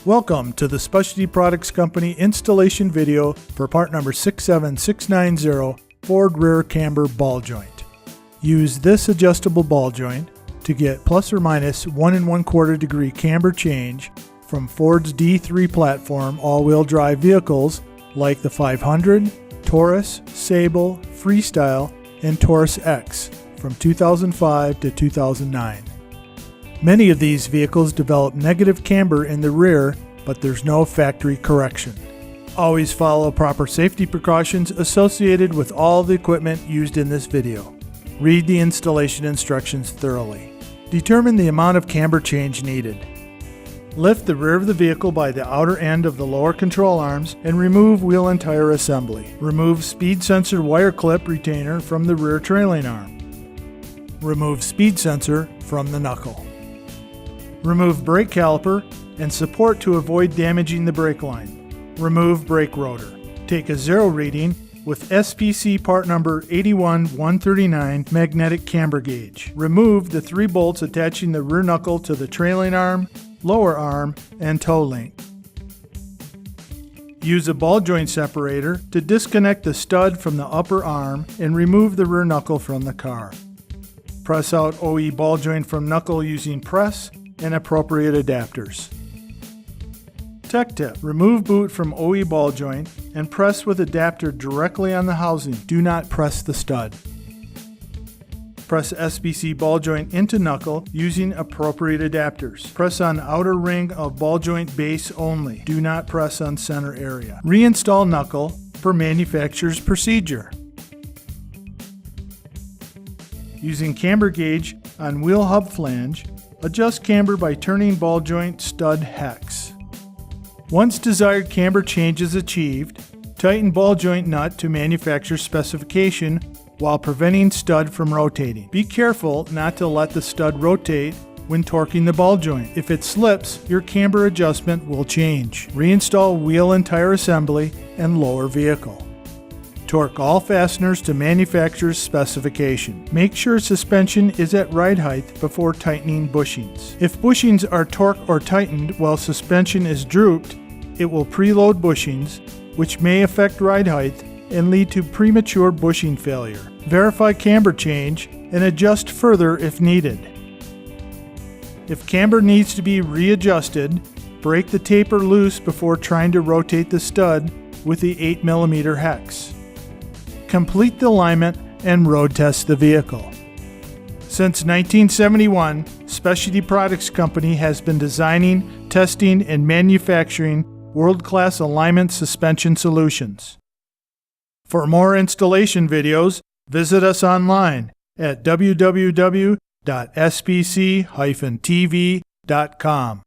Welcome to the Specialty Products Company installation video for part number 67690 Ford rear camber ball joint. Use this adjustable ball joint to get plus or minus 1 1/4 degree camber change from Ford's D3 platform all-wheel drive vehicles like the 500, Taurus, Sable, Freestyle, and Taurus X from 2005 to 2009. Many of these vehicles develop negative camber in the rear, but there's no factory correction. Always follow proper safety precautions associated with all the equipment used in this video. Read the installation instructions thoroughly. Determine the amount of camber change needed. Lift the rear of the vehicle by the outer end of the lower control arms and remove wheel and tire assembly. Remove speed sensor wire clip retainer from the rear trailing arm. Remove speed sensor from the knuckle. Remove brake caliper and support to avoid damaging the brake line. Remove brake rotor. Take a zero reading with SPC part number 81139 magnetic camber gauge. Remove the 3 bolts attaching the rear knuckle to the trailing arm, lower arm, and toe link. Use a ball joint separator to disconnect the stud from the upper arm and remove the rear knuckle from the car. Press out OE ball joint from knuckle using press and appropriate adapters. Tech tip: remove boot from OE ball joint and press with adapter directly on the housing. Do not press the stud. Press SBC ball joint into knuckle using appropriate adapters. Press on outer ring of ball joint base only. Do not press on center area. Reinstall knuckle per manufacturer's procedure. Using camber gauge on wheel hub flange, adjust camber by turning ball joint stud hex. Once desired camber change is achieved, tighten ball joint nut to manufacturer specification while preventing stud from rotating. Be careful not to let the stud rotate when torquing the ball joint. If it slips, your camber adjustment will change. Reinstall wheel and tire assembly and lower vehicle. Torque all fasteners to manufacturer's specification. Make sure suspension is at ride height before tightening bushings. If bushings are torqued or tightened while suspension is drooped, it will preload bushings, which may affect ride height and lead to premature bushing failure. Verify camber change and adjust further if needed. If camber needs to be readjusted, break the taper loose before trying to rotate the stud with the 8mm hex. Complete the alignment and road test the vehicle. Since 1971, Specialty Products Company has been designing, testing, and manufacturing world-class alignment suspension solutions. For more installation videos, visit us online at www.spc-tv.com.